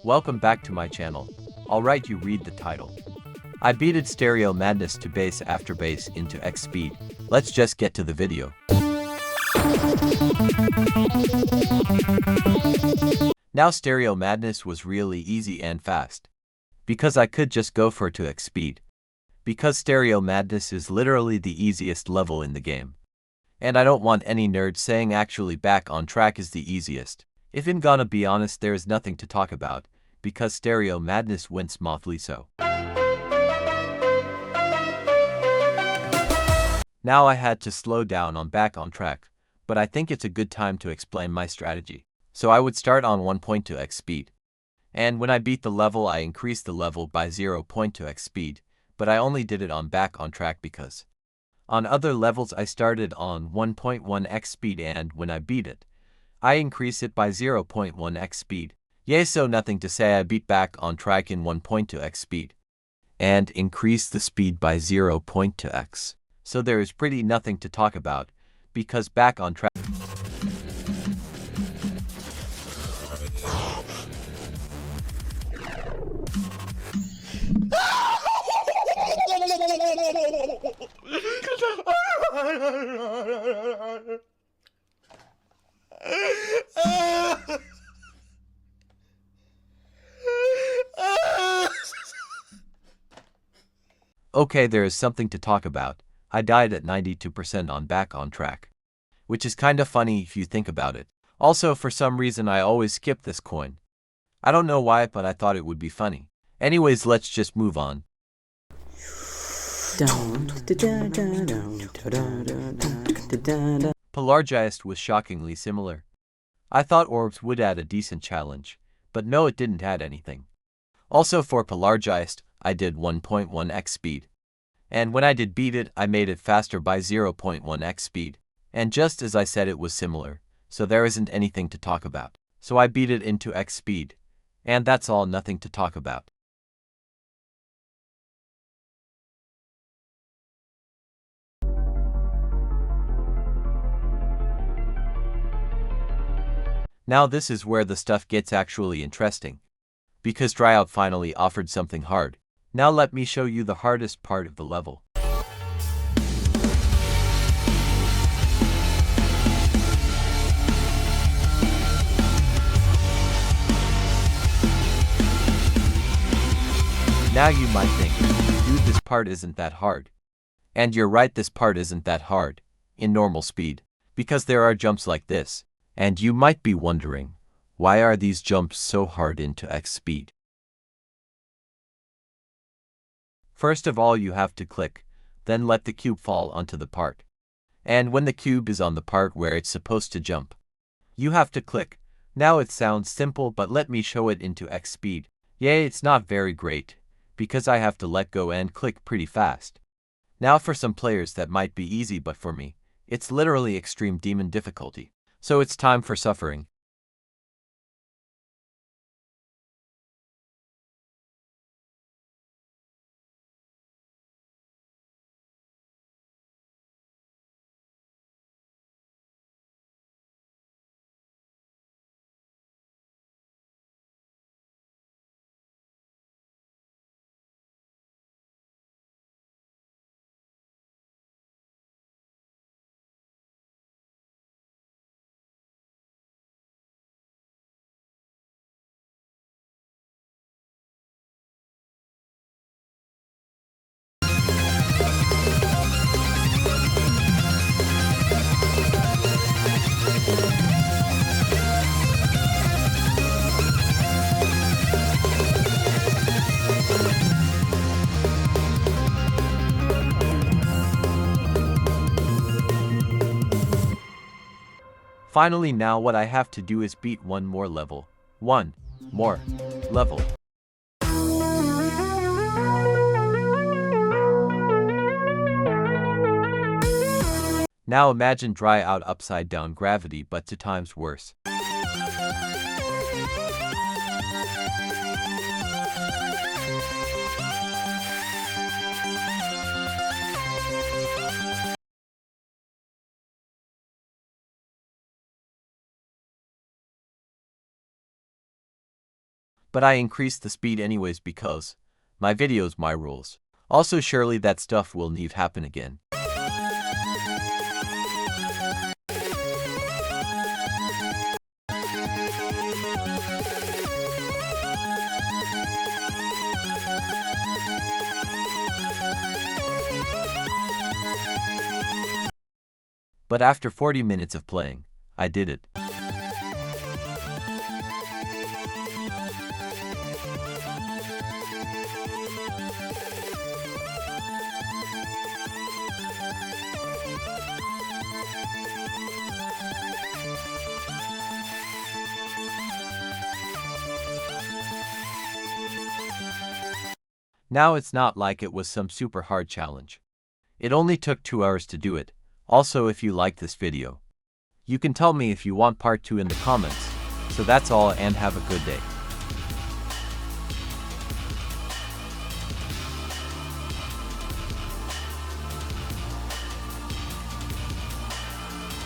Welcome back to my channel. Alright, you read the title. I beated Stereo Madness to base after base into X speed. Let's just get to the video. Now Stereo Madness was really easy and fast. Because I could just go for to X speed. Because Stereo Madness is literally the easiest level in the game. And I don't want any nerds saying actually Back on Track is the easiest. If I'm gonna be honest, there is nothing to talk about, because Stereo Madness went smoothly so. Now I had to slow down on Back on Track, but I think it's a good time to explain my strategy. So I would start on 1.2x speed. And when I beat the level, I increased the level by 0.2x speed, but I only did it on Back on Track because on other levels I started on 1.1x speed, and when I beat it, I increased it by 0.1x speed. Yay, so nothing to say I beat Back on Track in 1.2x speed and increased the speed by 0.2x. So there is pretty nothing to talk about, because Back on Track. Okay, there is something to talk about. I died at 92% on Back on Track, which is kinda funny if you think about it. Also, for some reason I always skip this coin. I don't know why, but I thought it would be funny. Anyways, let's just move on. Pelargist was shockingly similar. I thought Orbs would add a decent challenge, but no, it didn't add anything. Also for Pelargist, I did 1.1x speed. And when I did beat it, I made it faster by 0.1x speed. And just as I said, it was similar, so there isn't anything to talk about. So I beat it into x speed. And that's all, nothing to talk about. Now this is where the stuff gets actually interesting. Because Tryout finally offered something hard. Now let me show you the hardest part of the level. Now you might think, dude, this part isn't that hard. And you're right, this part isn't that hard, in normal speed, because there are jumps like this. And you might be wondering, why are these jumps so hard into X speed? First of all, you have to click, then let the cube fall onto the part. And when the cube is on the part where it's supposed to jump, you have to click. Now it sounds simple, but let me show it into X speed. Yay, it's not very great, because I have to let go and click pretty fast. Now for some players that might be easy, but for me, it's literally extreme demon difficulty. So it's time for suffering. Finally, now what I have to do is beat one more level. One more level. Now imagine dry out upside down gravity, but 2 times worse. But I increased the speed anyways because my videos, my rules. Also, surely that stuff will never happen again. But after 40 minutes of playing, I did it. Now it's not like it was some super hard challenge. It only took 2 hours to do it. Also, if you liked this video, you can tell me if you want part 2 in the comments. So that's all, and have a good day.